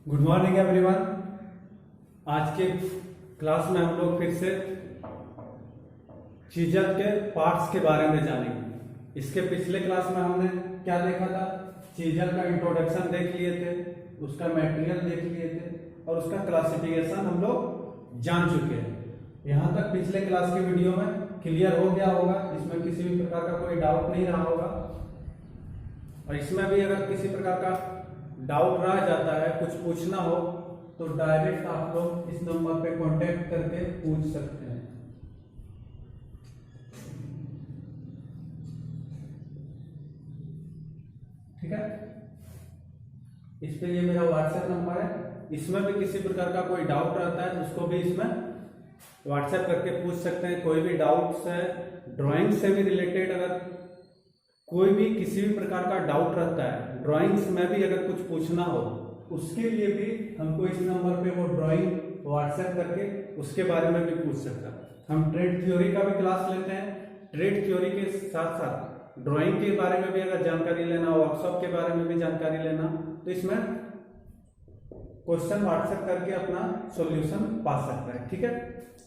Good morning everyone. आज के class में हम लोग फिर से चीजल के पार्ट्स के बारे में जानेंगे। इसके पिछले क्लास में हमने क्या देखा था? चीजल का इंट्रोडक्शन देख लिए थे, उसका मटेरियल देख लिए थे और उसका क्लासिफिकेशन हम लोग जान चुके हैं। यहाँ तक पिछले क्लास की वीडियो में क्लियर हो गया होगा, इसमें किसी भी प्रकार का कोई डाउट नहीं रहा होगा। और इसमें भी अगर किसी प्रकार का डाउट रह जाता है, कुछ पूछना हो तो डायरेक्ट आप लोग इस नंबर पे कांटेक्ट करके पूछ सकते हैं। ठीक है, इस पे ये मेरा व्हाट्सएप नंबर है। इसमें भी किसी प्रकार का कोई डाउट रहता है उसको भी इसमें व्हाट्सएप करके पूछ सकते हैं। कोई भी डाउट्स है ड्राइंग से भी रिलेटेड, अगर कोई भी किसी भी प्रकार का डाउट रहता है, ड्राइंग्स में भी अगर कुछ पूछना हो उसके लिए भी हमको इस नंबर पे वो ड्राइंग व्हाट्सएप करके उसके बारे में भी पूछ सकता है। हम ट्रेड थ्योरी का भी क्लास लेते हैं। ट्रेड थ्योरी के साथ साथ ड्राइंग के बारे में भी अगर जानकारी लेना, वर्कशॉप के बारे में भी जानकारी लेना, तो इसमें क्वेश्चन व्हाट्सएप करके अपना सॉल्यूशन पा सकता है। ठीक है,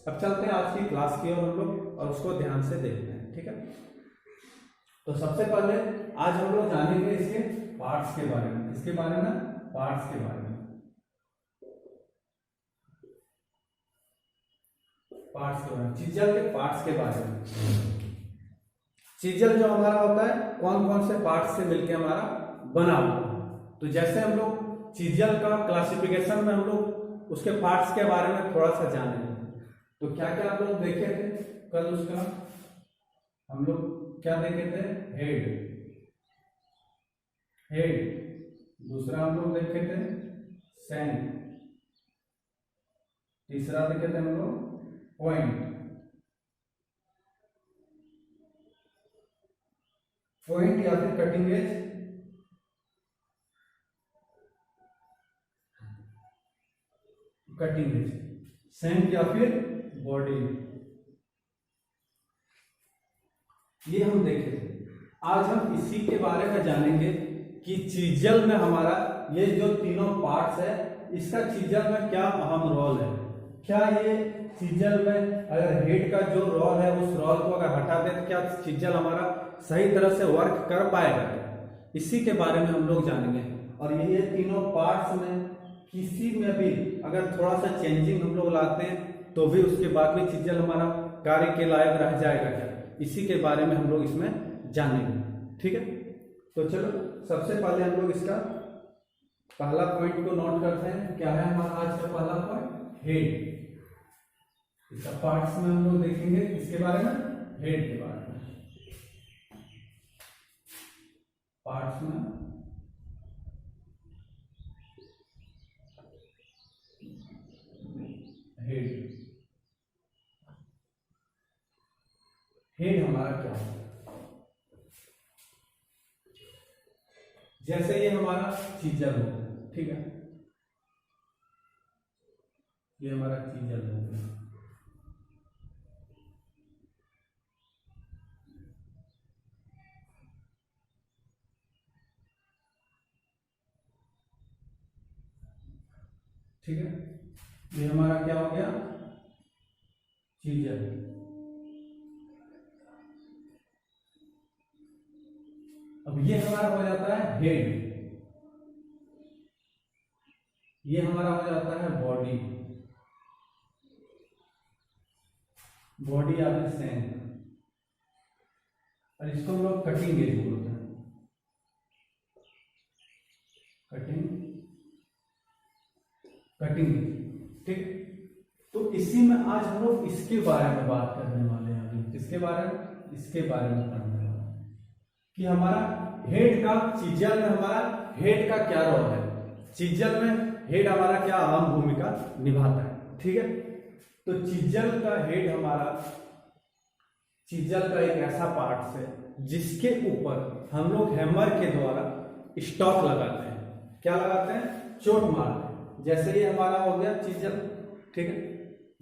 अब चलते हैं आज की क्लास की ओर हम लोग और उसको ध्यान से देखते हैं। ठीक है, तो सबसे पहले आज हम लोग जानेंगे इसके पार्ट्स के बारे में। इसके बारे में पार्ट्स के बारे में, पार्ट्स के बारे में, चीजल के पार्ट्स के बारे में। चीजल जो हमारा होता है कौन कौन से पार्ट्स से मिलकर हमारा बना हुआ है। तो जैसे हम लोग चीजल का क्लासिफिकेशन में हम लोग उसके पार्ट्स के बारे में थोड़ा सा जानेंगे। तो क्या क्या आप लोग देखे थे कल? उसका हम लोग क्या देखे थे? Head, head. दूसरा हम लोग देखे थे सैंक। तीसरा देखे थे हम लोग पॉइंट, पॉइंट या फिर कटिंग एज, कटिंग एज, सैंक या फिर बॉडी, ये हम देखे थे। आज हम इसी के बारे में जानेंगे कि चीजल में हमारा ये जो तीनों पार्ट्स है, इसका चीजल में क्या अहम रोल है। क्या ये चीजल में अगर हेड का जो रोल है उस रोल को अगर हटा दे तो क्या चीजल हमारा सही तरह से वर्क कर पाएगा? इसी के बारे में हम लोग जानेंगे। और ये तीनों पार्ट्स में किसी में भी अगर थोड़ा सा चेंजिंग हम लोग लाते हैं तो भी उसके बाद में चीजल हमारा कार्य के लायक रह जाएगा क्या? इसी के बारे में हम लोग इसमें जानेंगे। ठीक है, तो चलो सबसे पहले हम लोग इसका पहला पॉइंट को नोट करते हैं। क्या है हमारा आज का पहला पॉइंट? हेड। इसका पार्ट्स में हम लोग देखेंगे इसके बारे में, हेड के बारे में। पार्ट्स में हेड, हेड हमारा क्या है? जैसे ये हमारा चीजल हो गया, ठीक है, ये हमारा चीजल हो गया। ठीक है, ये हमारा क्या हो गया? चीजल। अब ये हमारा हो जाता है हेड, ये हमारा हो जाता है बॉडी, बॉडी या फिर सैंक, और इसको हम लोग कटिंग एज बोलते हैं। Cutting, cutting edge. ठीक, तो इसी में आज हम लोग इसके बारे में बात करने वाले हैं। अभी इसके बारे में, इसके बारे में पढ़ने वाले हैं कि हमारा हेड का, चीजल में हमारा हेड का क्या रोल है। चीजल में हेड हमारा क्या अहम भूमिका निभाता है। ठीक है, तो चीजल का हेड हमारा, चीजल का एक ऐसा पार्ट है जिसके ऊपर हम लोग हैमर के द्वारा स्टॉक लगाते हैं। क्या लगाते हैं? चोट मारते हैं। जैसे ये हमारा हो गया चीजल। ठीक है,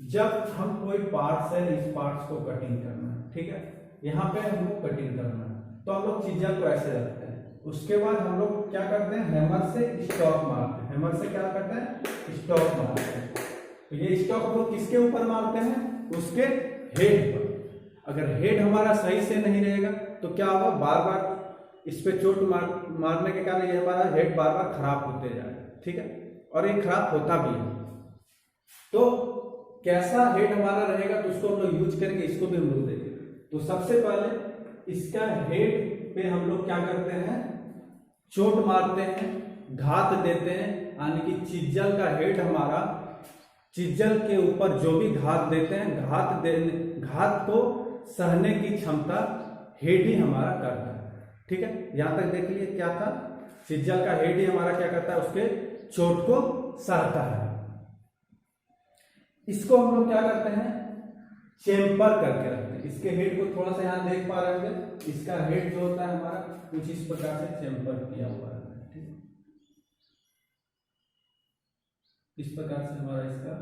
जब हम कोई पार्ट्स है, इस पार्ट्स को कटिंग करना है, ठीक है, यहाँ पे हमको कटिंग करना है, तो हम लोग चीजल को ऐसे रखते हैं। उसके बाद हम लोग क्या करते हैं, हैमर से स्टॉक मारते हैं। हैमर से क्या करते हैं, स्टॉक मारते हैं। तो ये स्टॉक हम लोग किसके ऊपर मारते हैं, उसके हेड पर। अगर हेड हमारा सही से नहीं रहेगा तो क्या होगा, बार बार इस पे चोट मारने के कारण ये हमारा हेड बार बार खराब होते जाएगा। ठीक है, और ये खराब होता भी है। तो कैसा हेड हमारा रहेगा तो उसको हम लोग यूज करेंगे, इसको भी हम लोग देखेंगे। तो सबसे पहले इसका हेड पे हम लोग क्या करते हैं, चोट मारते हैं, घात देते हैं, यानी कि चिज्जल का हेड हमारा, चिज्जल के ऊपर जो भी घात देते हैं, घात को सहने की क्षमता हेड ही हमारा करता है। ठीक है, यहां तक देख लिए क्या था, चिज्जल का हेड ही हमारा क्या करता है, उसके चोट को सहता है। इसको हम लोग क्या करते हैं, चेम्पर करके रखते हैं। इसके हेड को थोड़ा सा यहां देख पा रहे होंगे, इसका हेड जो होता है हमारा कुछ इस प्रकार से चेम्पर किया हुआ है। ठीक है, इस प्रकार से हमारा इसका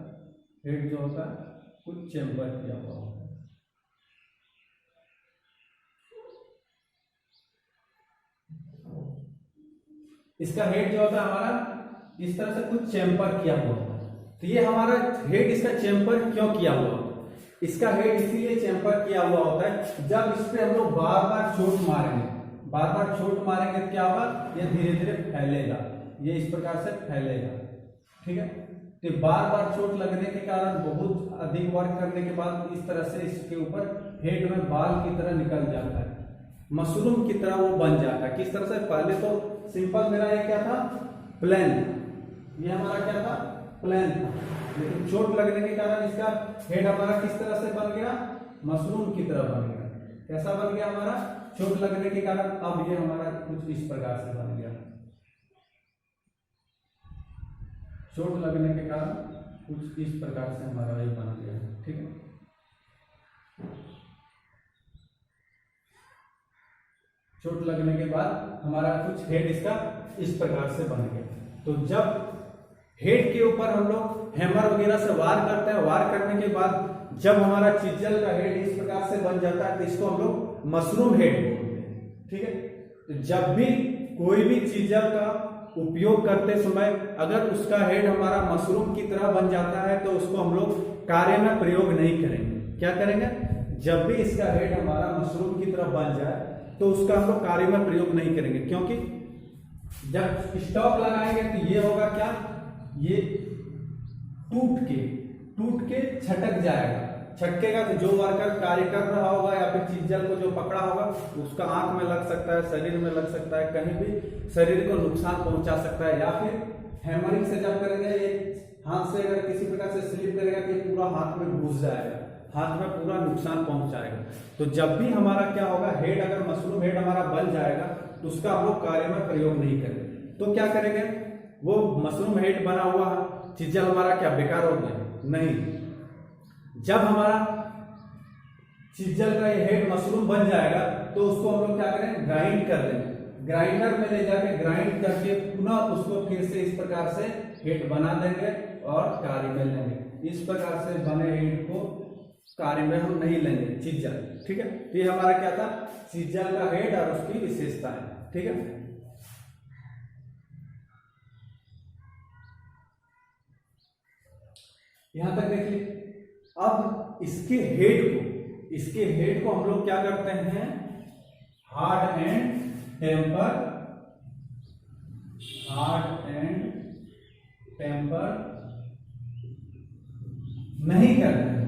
हेड जो होता है कुछ चेम्पर किया हुआ होता है। इसका हेड जो होता है हमारा इस तरह से कुछ चेम्पर किया हुआ होता है। तो ये हमारा हेड इसका चेम्पर क्यों किया हुआ होता है, इसका हेड इसीलिए चेम्पर किया हुआ होता है, जब इस पे हम लोग बार बार चोट मारेंगे, बार बार चोट मारेंगे तो क्या होगा, ये धीरे धीरे फैलेगा, ये इस प्रकार से फैलेगा। ठीक है, तो बार बार चोट लगने के कारण, बहुत अधिक वर्क करने के बाद इस तरह से इसके ऊपर हेड में बाल की तरह निकल जाता है, मशरूम की तरह वो बन जाता है। किस तरह से, पहले तो सिंपल मेरा ये क्या था, प्लेन, ये हमारा क्या था, प्लेन था, लेकिन चोट लगने के कारण इसका हेड हमारा किस तरह से बन गया, मशरूम की तरह बन गया। कैसा बन गया हमारा, चोट लगने के कारण अब ये हमारा कुछ इस प्रकार से बन गया, चोट लगने के कारण कुछ इस प्रकार से हमारा ये बन गया। ठीक है, चोट लगने के बाद हमारा कुछ हेड इसका इस प्रकार से बन गया। तो जब हेड के ऊपर हम लोग हैमर वगैरह से वार करते हैं, वार करने के बाद जब हमारा चिज्जल का हेड इस प्रकार से बन जाता है तो इसको हम लोग मशरूम हेड बोलते हैं। ठीक है, तो जब भी कोई भी चिज्जल का उपयोग करते समय अगर उसका हेड हमारा मशरूम की तरह बन जाता है तो उसको हम लोग कार्य में प्रयोग नहीं करेंगे। क्या करेंगे, जब भी इसका हेड हमारा मशरूम की तरह बन जाए तो उसका हम लोग कार्य में प्रयोग नहीं करेंगे, क्योंकि जब स्टॉक लगाएंगे तो ये होगा क्या, ये टूट के छटक जाएगा, छटकेगा तो जो वर्कर कार्य कर रहा होगा या फिर चिज्जल को जो पकड़ा होगा उसका आंख में लग सकता है, शरीर में लग सकता है, कहीं भी शरीर को नुकसान पहुंचा सकता है। या फिर हैमरिंग से जब करेंगे, ये हाथ से अगर किसी प्रकार से स्लिप करेगा तो पूरा हाथ में घुस जाएगा, हाथ में पूरा नुकसान पहुंचाएगा। तो जब भी हमारा क्या होगा, हेड अगर मशरूम हेड हमारा बन जाएगा तो उसका हम लोग कार्य में प्रयोग नहीं करेंगे। तो क्या करेंगे, वो मशरूम हेड बना हुआ चिज्जल हमारा क्या बेकार हो गया, नहीं। जब हमारा चिज्जल का हेड मशरूम बन जाएगा तो उसको हम लोग क्या करें, ग्राइंड कर लेंगे, ग्राइंडर में ले जाके ग्राइंड करके पुनः उसको फिर से इस प्रकार से हेड बना देंगे और कार्य में लेंगे। इस प्रकार से बने हेड को कार्य में हम नहीं लेंगे चिज्जल। ठीक है, तो ये हमारा क्या था, चिज्जल का हेड और उसकी विशेषताएं। ठीक है, यहां तक देखिए। अब इसके हेड को हम लोग क्या करते हैं, हार्ड एंड टेम्पर नहीं करते हैं,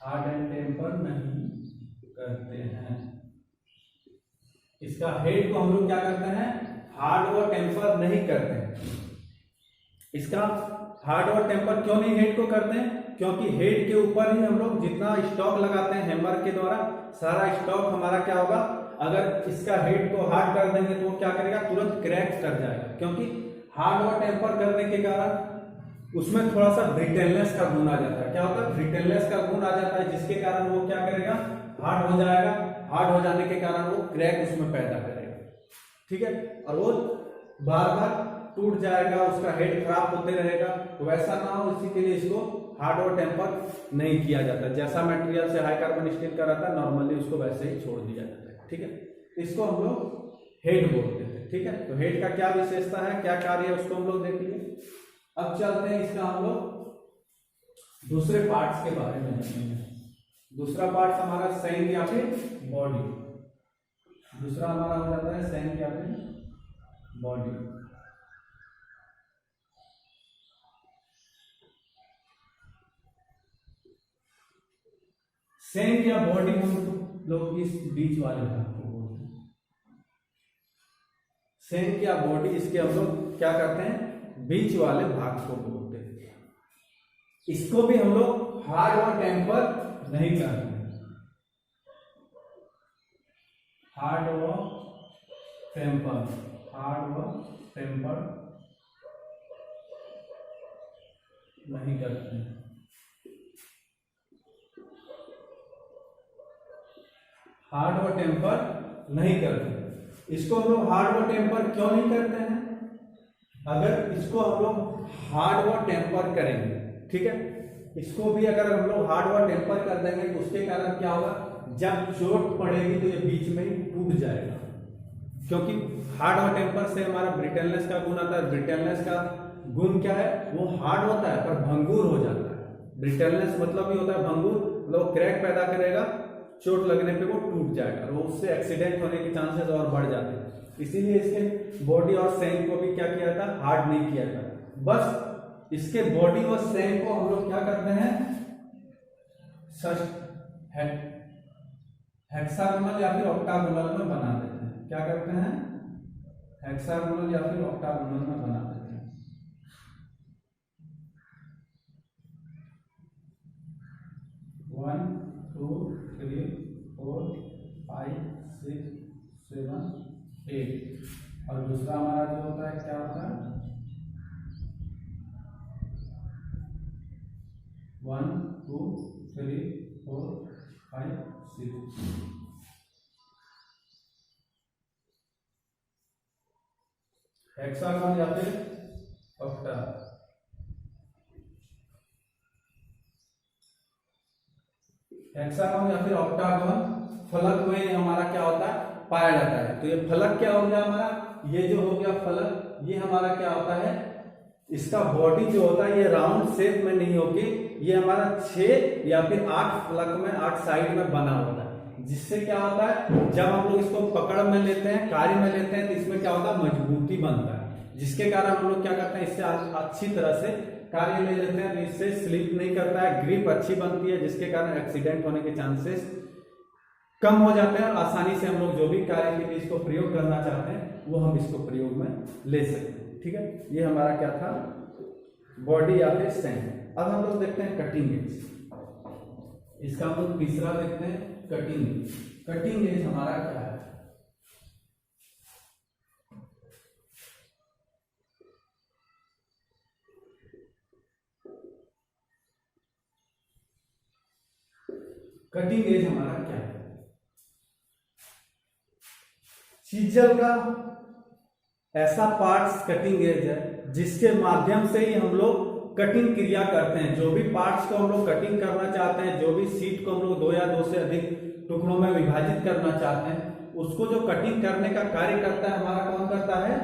हार्ड एंड टेम्पर नहीं करते हैं। इसका हेड को हम लोग क्या करते हैं, हार्ड और टेम्पर नहीं करते हैं। इसका हार्ड और टेम्पर क्यों नहीं हेड को करते हैं, क्योंकि हेड के ऊपर ही हम लोग जितना स्टॉक लगाते हैं हैमर के द्वारा, सारा स्टॉक हमारा क्या होगा, अगर इसका हेड को हार्ड कर देंगे तो वो क्या करेगा, तुरंत क्रैक कर जाएगा। क्योंकि हार्ड और टेम्पर करने के कारण उसमें थोड़ा सा ब्रिटलनेस का गुण आ जाता है। क्या होता है, ब्रिटलनेस का गुण आ जाता है, जिसके कारण वो क्या करेगा, हार्ड हो जाएगा। हार्ड हो जाने के कारण वो क्रैक उसमें पैदा करेगा। ठीक है, और वो बार बार टूट जाएगा, उसका हेड खराब होते रहेगा। तो वैसा ना हो, इसी के लिए इसको हार्ड और टेम्पर नहीं किया जाता। जैसा मटेरियल से हाई कार्बन स्टील का रहता है नॉर्मली उसको वैसे ही छोड़ दिया जाता है। ठीक है, इसको हम लोग हेड बोलते थे। ठीक है, तो हेड का क्या विशेषता है, क्या कार्य है, उसको हम लोग देख लिए। अब चलते हैं इसका हम लोग दूसरे पार्ट्स के बारे में जानेंगे। दूसरा पार्ट हमारा सैंक या फिर बॉडी। दूसरा हमारा हो जाता है सैंक या फिर बॉडी। सैंक या बॉडी हम लोग इस बीच वाले भाग को बोलते हैं। सैंक या बॉडी, इसके हम लोग क्या करते हैं, बीच वाले भाग को बोलते हैं। इसको भी हम लोग हार्ड और टेम्पर नहीं करते, हार्ड व टेम्पर, हार्ड व टेम्पर नहीं करते हैं। हार्ड व टेम्पर नहीं करते। इसको हम लोग हार्ड व टेम्पर क्यों नहीं करते हैं? अगर इसको हम लोग हार्ड व टेम्पर करेंगे, ठीक है, इसको भी अगर हम लोग हार्ड व टेम्पर कर देंगे तो उसके कारण क्या होगा, जब चोट पड़ेगी तो ये बीच में ही टूट जाएगा। क्योंकि हार्ड और टेम्पर से हमारा ब्रिटलनेस का गुण आता है। ब्रिटलनेस का गुण क्या है, वो हार्ड होता है पर भंगुर हो जाता है। ब्रिटलनेस मतलब ही होता है भंगुर, मतलब क्रैक पैदा करेगा, चोट लगने पे वो टूट जाएगा और उससे एक्सीडेंट होने के चांसेस और बढ़ जाते हैं। इसीलिए इसके बॉडी और सैंक को भी क्या किया था, हार्ड नहीं किया था। बस इसके बॉडी और सैंक को हम लोग क्या करते हैं, हेक्सागोनल या फिर ऑक्टागोनल में बना देते हैं। क्या करते हैं, हेक्सागोनल या फिर ऑक्टागोनल में बना देते हैं। One, two, three, four, 5, 6, 7, 8। और दूसरा हमारा जो होता है क्या होता है, 1, 2, 3, 4, 5, 6। हेक्सागोन या फिर ऑक्टा। हेक्सागोन या फिर ऑक्टागोन फलक में हमारा क्या होता है, पाया जाता है। तो ये फलक क्या हो गया हमारा, ये जो हो गया फलक, ये हमारा क्या होता है, इसका बॉडी जो होता है ये राउंड शेप में नहीं होगी, ये हमारा 6 या फिर 8 फलक में, 8 साइड में बना होता है। जिससे क्या होता है, जब हम लोग इसको पकड़ में लेते हैं, कार्य में लेते हैं, तो इसमें क्या होता है, मजबूती बनता है। जिसके कारण हम लोग क्या करते हैं, इससे अच्छी तरह से कार्य ले लेते हैं, तो इससे स्लिप नहीं करता है, ग्रिप अच्छी बनती है, जिसके कारण एक्सीडेंट होने के चांसेस कम हो जाते हैं और आसानी से हम लोग जो भी कार्य के लिए इसको प्रयोग करना चाहते हैं वो हम इसको प्रयोग में ले सकते हैं। ठीक है, ये हमारा क्या था, बॉडी या फिर सैंक। अब हम लोग देखते हैं कटिंग एज। इसका हम लोग तीसरा देखते हैं कटिंग एज। कटिंग एज हमारा क्या है, कटिंग एज हमारा क्या है, चीजल का ऐसा पार्ट्स कटिंग एज है जिसके माध्यम से ही हम लोग कटिंग क्रिया करते हैं। जो भी पार्ट्स को हम लोग कटिंग करना चाहते हैं, जो भी शीट को हम लोग 2 या 2 से अधिक टुकड़ों में विभाजित करना चाहते हैं, उसको जो कटिंग करने का कार्य करता है हमारा, कौन करता है,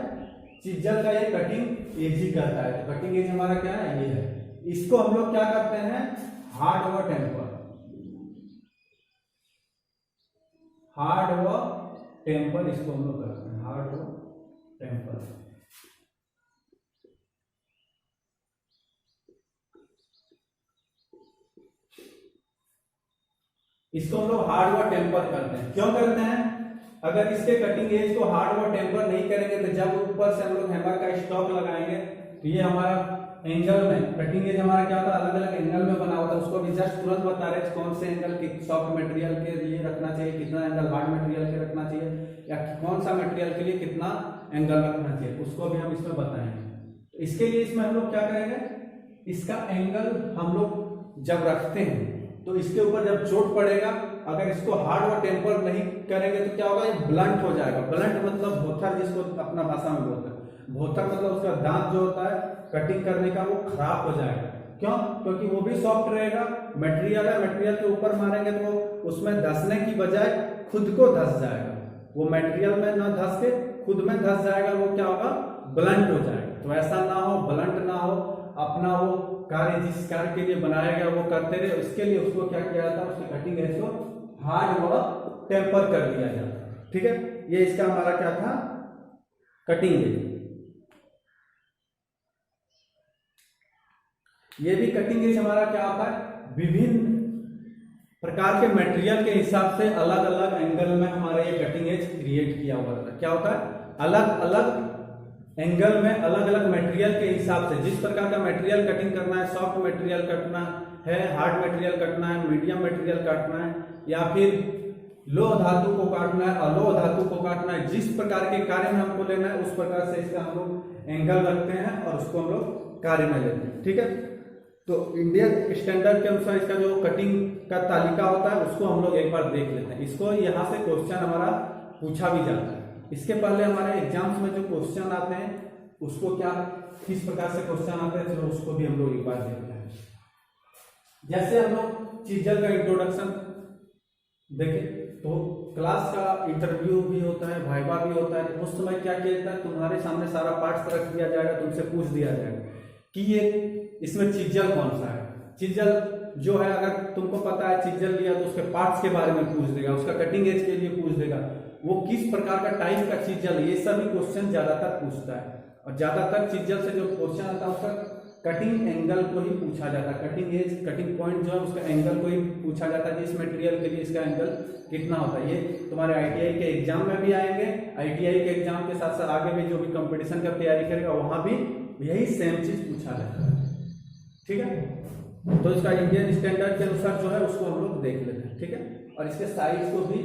चीजल का ये कटिंग एज ही करता है। तो कटिंग एज हमारा क्या है, ये है। इसको हम लोग क्या करते हैं, हार्ड व टेम्पर, हार्ड व टेम्पर इसको हम लोग करते हैं, हार्ड व टेम्पर। इसको हम लोग हार्ड व टेम्पर करते हैं। क्यों करते हैं, अगर इसके कटिंग एज को हार्ड व टेम्पर नहीं करेंगे तो जब ऊपर से हम लोग हैमर का स्टॉक लगाएंगे तो ये हमारा एंगल में, कटिंग एज हमारा क्या होता है, अलग अलग एंगल में बना होता है। उसको भी जस्ट तुरंत बता रहे कौन से एंगल की सॉफ्ट मटेरियल के लिए रखना चाहिए, कितना एंगल हार्ड मटेरियल के रखना चाहिए, या कौन सा मटेरियल के लिए कितना एंगल रखना चाहिए, उसको भी हम इसमें बताएंगे। इसके लिए इसमें हम लोग क्या करेंगे, इसका एंगल हम लोग जब रखते हैं तो इसके ऊपर जब चोट पड़ेगा, अगर इसको हार्ड और टेम्पर नहीं करेंगे तो क्या होगा, ये ब्लंट हो जाएगा। ब्लंट मतलब भोथर, जिसको अपना भाषा में बोलते हैं। भोथर मतलब उसका दांत जो होता है कटिंग करने का, वो खराब हो जाएगा। क्यों, क्योंकि वो भी सॉफ्ट रहेगा, मटेरियल है, मटेरियल के ऊपर मारेंगे तो उसमें धंसने की बजाय खुद को धंस जाएगा। वो मटेरियल में ना धंस के खुद में धंस जाएगा, वो क्या होगा, ब्लंट हो जाएगा। तो ऐसा ना हो, ब्लंट ना हो, अपना वो कार्य जिस कार्य के लिए बनाया गया वो करते रहे। उसके लिए उसको क्या किया जाता है, उसकी कटिंग एज को हार्ड व टेम्पर कर दिया जाता है। ठीक है, ये इसका हमारा क्या था, कटिंग एज। ये भी कटिंग एज हमारा क्या होता है, विभिन्न प्रकार के मटेरियल के हिसाब से अलग अलग एंगल में हमारा ये कटिंग एज क्रिएट किया हुआ रहता है। क्या होता है, अलग अलग एंगल में अलग अलग मटेरियल के हिसाब से, जिस प्रकार का मटेरियल कटिंग करना है, सॉफ्ट मटेरियल कटना है, हार्ड मटेरियल कटना है, मीडियम मटेरियल काटना है, या फिर लोह धातु को काटना है, अलोह धातु को काटना है, जिस प्रकार के कार्य में हमको लेना है उस प्रकार से इसका हम लोग एंगल रखते हैं और उसको हम लोग कार्य में लेते हैं। ठीक है, तो इंडियन स्टैंडर्ड के अनुसार इसका जो कटिंग का तालिका होता है उसको हम लोग एक बार देख लेते हैं। इसको यहाँ से क्वेश्चन हमारा पूछा भी जाता है। इसके पहले हमारे एग्जाम्स में जो क्वेश्चन आते हैं उसको क्या, किस प्रकार से क्वेश्चन आते हैं, चलो उसको भी हम लोग एक बार देखते हैं। जैसे हम लोग चीजल का इंट्रोडक्शन देखें तो क्लास का इंटरव्यू भी होता है, वाइवा भी होता है। तो उस समय क्या किया जाता है, तुम्हारे सामने सारा पार्ट्स रख दिया जाएगा, तुमसे पूछ दिया जाएगा कि ये इसमें चीजल कौन सा है। चीजल जो है, अगर तुमको पता है चीजल लिया तो उसके पार्ट्स के बारे में पूछ देगा, उसका कटिंग एज के लिए पूछ देगा, वो किस प्रकार का टाइप का चीजल, ये सभी क्वेश्चन ज्यादातर पूछता है। और ज्यादातर चीजल से जो क्वेश्चन आता है उसका कटिंग एंगल को ही पूछा जाता है, कटिंग एज, कटिंग पॉइंट जो है उसका एंगल को ही पूछा जाता है, जिस मटेरियल के लिए इसका एंगल कितना होता है। ये तुम्हारे आईटीआई के एग्जाम में भी आएंगे। आईटीआई के एग्जाम के साथ साथ आगे भी जो भी कंपटीशन का तैयारी करेगा वहां भी यही सेम चीज पूछा जाता है। ठीक है, तो इसका इंडियन स्टैंडर्ड के अनुसार जो है उसको हम लोग देख लेते हैं। ठीक है, और इसके साइज को भी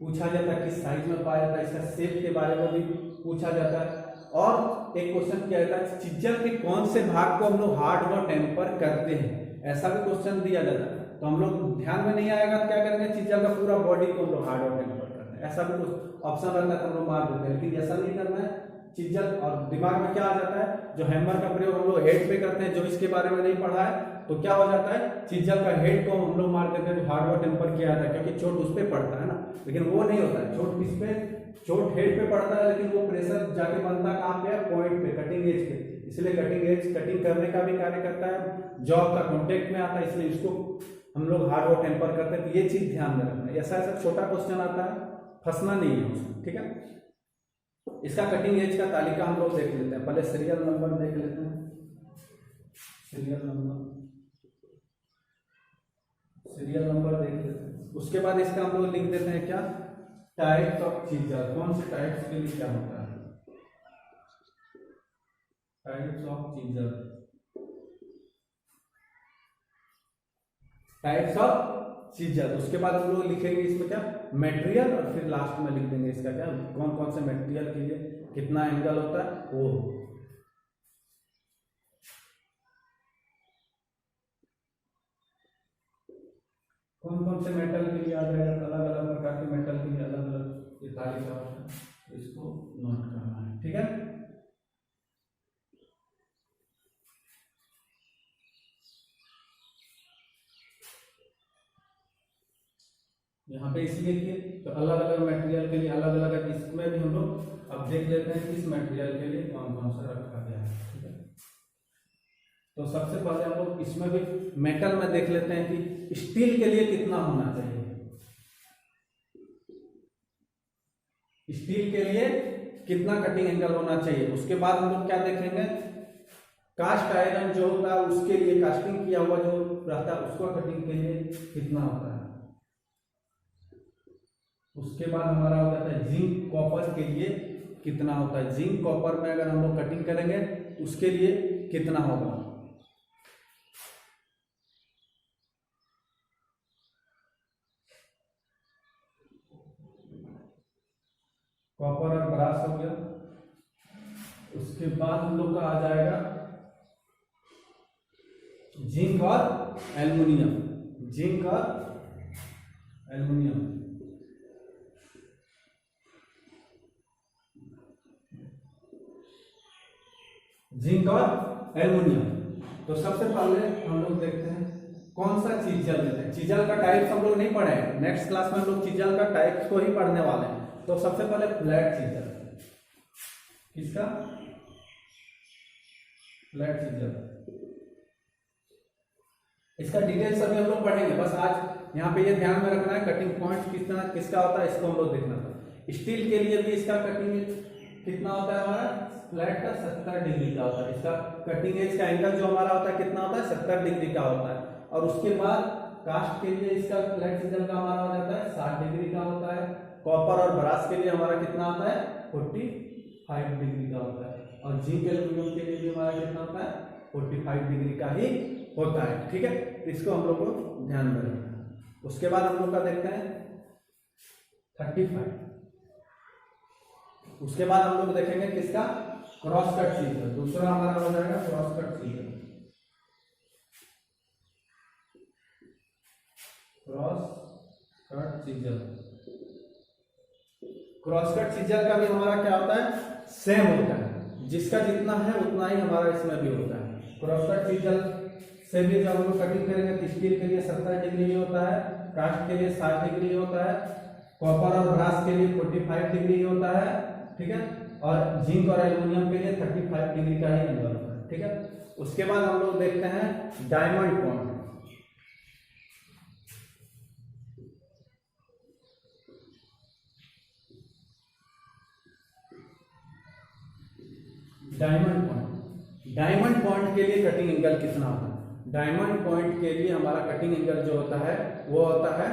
पूछा जाता है, किस साइज में पाया जाता है, इसका शेप के बारे में भी पूछा जाता है। और एक क्वेश्चन क्या रहता है, चीजल के कौन से भाग को हम लोग हार्ड व टेम्पर करते हैं, ऐसा भी क्वेश्चन दिया जाता है। तो हम लोग ध्यान में नहीं आएगा क्या करेंगे, चीजल का पूरा बॉडी को हम लोग हार्ड व टेम्पर करते हैं, ऐसा भी कुछ ऑप्शन रहता है तो हम लोग मार देते हैं। लेकिन ऐसा नहीं करना है। चीजल और दिमाग में क्या आ जाता है, जो हैमर का प्रयोग हम लोग हेड पे करते हैं, जो इसके बारे में नहीं पढ़ा है तो क्या हो जाता है, चीजल का हेड को हम लोग मार देते हैं तो हार्ड व टेम्पर किया जाता है, क्योंकि चोट उस पर पड़ता है ना। लेकिन वो नहीं होता है, चोट किस पे, चोट हेड पे पड़ता है, लेकिन वो प्रेशर जाके बनता है कहाँ पे, पॉइंट पे, कटिंग एज पे। इसलिए कटिंग एज कटिंग करने का भी कार्य करता है, जॉब का कॉन्टेक्ट में आता है, इसलिए इसको हम लोग हार्ड व टेम्पर करते हैं। तो ये चीज ध्यान में रखना है। ऐसा ऐसा छोटा क्वेश्चन आता है, फंसना नहीं है उसमें। ठीक है, इसका कटिंग एज का तालिका हम लोग देख लेते हैं। पहले सीरियल नंबर देख लेते हैं, सीरियल नंबर देख लेते हैं। उसके बाद इसका हम लोग लिख देते हैं क्या, टाइप्स ऑफ चीजल, कौन से टाइप्स के लिए क्या होता है, types of chisel, types of chisel. उसके बाद हम लोग लिखेंगे इसमें क्या, मटेरियल, और फिर लास्ट में लिख देंगे इसका क्या, कौन कौन से मटेरियल के लिए कितना एंगल होता है वो। कौन कौन से मेटल के लिए आ जाएगा, अलग अलग प्रकार के मेटल के लिए अलग अलग ये तालिका होता है, इसको नोट करना है। ठीक है, यहाँ पे इसलिए लिखिए तो अलग अलग मटेरियल के लिए अलग अलग, इसमें भी हम लोग अब देख लेते हैं किस मटेरियल के लिए कौन कौन सा रखा गया है। ठीक है, तो सबसे पहले हम लोग इसमें भी मेटल में देख लेते हैं कि स्टील के लिए कितना होना चाहिए, स्टील के लिए कितना कटिंग एंगल होना चाहिए। उसके बाद हम लोग क्या देखेंगे, कास्ट आयरन जो होता है उसके लिए, कास्टिंग किया हुआ जो रहता है उसको कटिंग के लिए कितना होता है। उसके बाद हमारा हो जाता है जिंक कॉपर के लिए कितना होता है, जिंक कॉपर में अगर हम लोग कटिंग करेंगे उसके लिए कितना होगा। कॉपर और ब्रास हो गया। उसके बाद हम लोग का आ जाएगा जिंक और एल्युमिनियम, जिंक और एल्युमिनियम। जिंक और एल्युमिनियम। तो सबसे पहले हम लोग देखते हैं कौन सा चीजल लेते हैं। चीजल का टाइप्स हम लोग नहीं पढ़े हैं, नेक्स्ट क्लास में हम लोग चीजल का टाइप्स को ही पढ़ने वाले हैं। तो सबसे पहले फ्लैट चीजल, किसका, फ्लैट चीजल। इसका डिटेल्स अभी हम लोग पढ़ेंगे, बस आज यहाँ पे ये ध्यान में रखना है कटिंग पॉइंट कितना किसका होता है, इसको हम लोग देखना था। स्टील के लिए भी इसका कटिंग कितना होता है हमारा, फ्लैट का 70 डिग्री का होता है। इसका कटिंग एज का एंगल जो हमारा होता है कितना होता है, 70 डिग्री का होता है। और उसके बाद कास्ट के लिए इसका फ्लैट चीजल का हमारा हो जाता है 60 डिग्री का होता है। कॉपर और ब्रास के लिए हमारा कितना होता है, 45 डिग्री का होता है। और जिंक एल्यूमिनियम के लिए भी हमारा कितना होता है, 45 डिग्री का ही होता है। ठीक है, तो इसको हम लोग को ध्यान में रखना है। उसके बाद हम लोग का देखते हैं 35। उसके बाद हम लोग देखेंगे किसका, क्रॉस कट चीजल। दूसरा हमारा हो जाएगा cross cut chisel. Cross cut chisel, cross cut chisel का भी हमारा क्या होता है, सेम होता है। जिसका जितना है उतना ही हमारा इसमें भी होता है। क्रॉस कट चीजल से भी जब हम लोग कटिंग करेंगे तो स्टील के लिए 70 डिग्री होता है, कास्ट के लिए 60 डिग्री होता है, कॉपर और ब्रास के लिए 45 डिग्री होता है। ठीक है, और जिंक और एल्यूमिनियम के लिए 35 डिग्री का ही एंगल होता है। ठीक है, उसके बाद हम लोग देखते हैं डायमंड पॉइंट। डायमंड पॉइंट के लिए कटिंग एंगल कितना होता है, डायमंड पॉइंट के लिए हमारा कटिंग एंगल जो होता है वो होता है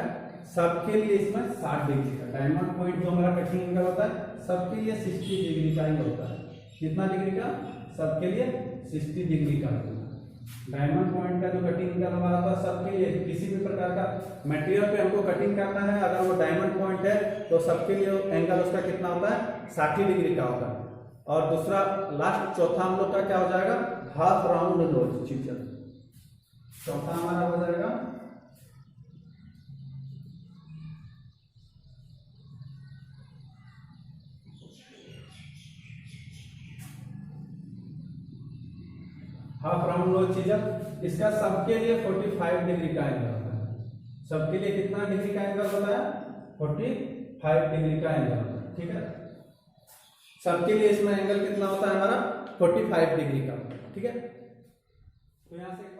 सबके लिए इसमें 60 डिग्री का। डायमंड पॉइंट जो हमारा कटिंग एंगल होता है सबके लिए 60 डिग्री का ही होता है। कितना डिग्री का, सबके लिए 60 डिग्री का होता है। डायमंड पॉइंट का जो कटिंग एंगल हमारा होता है सबके लिए, किसी भी प्रकार का मटेरियल पे हमको कटिंग करना है, अगर वो डायमंड पॉइंट है तो सबके लिए एंगल उसका कितना होता है, 60 डिग्री का होता है। और दूसरा लास्ट चौथा हम लोग का क्या हो जाएगा, हाफ राउंड नोज चीजल। चौथा हमारा हो जाएगा हाफ राउंड नोज चीजल। इसका सबके लिए 45 डिग्री का एंगल होता है। सबके लिए कितना डिग्री का एंगल होता है, 45 डिग्री का एंगल होता है। ठीक है, सबके लिए इसमें एंगल कितना होता है हमारा, 45 डिग्री का। ठीक है, तो यहाँ से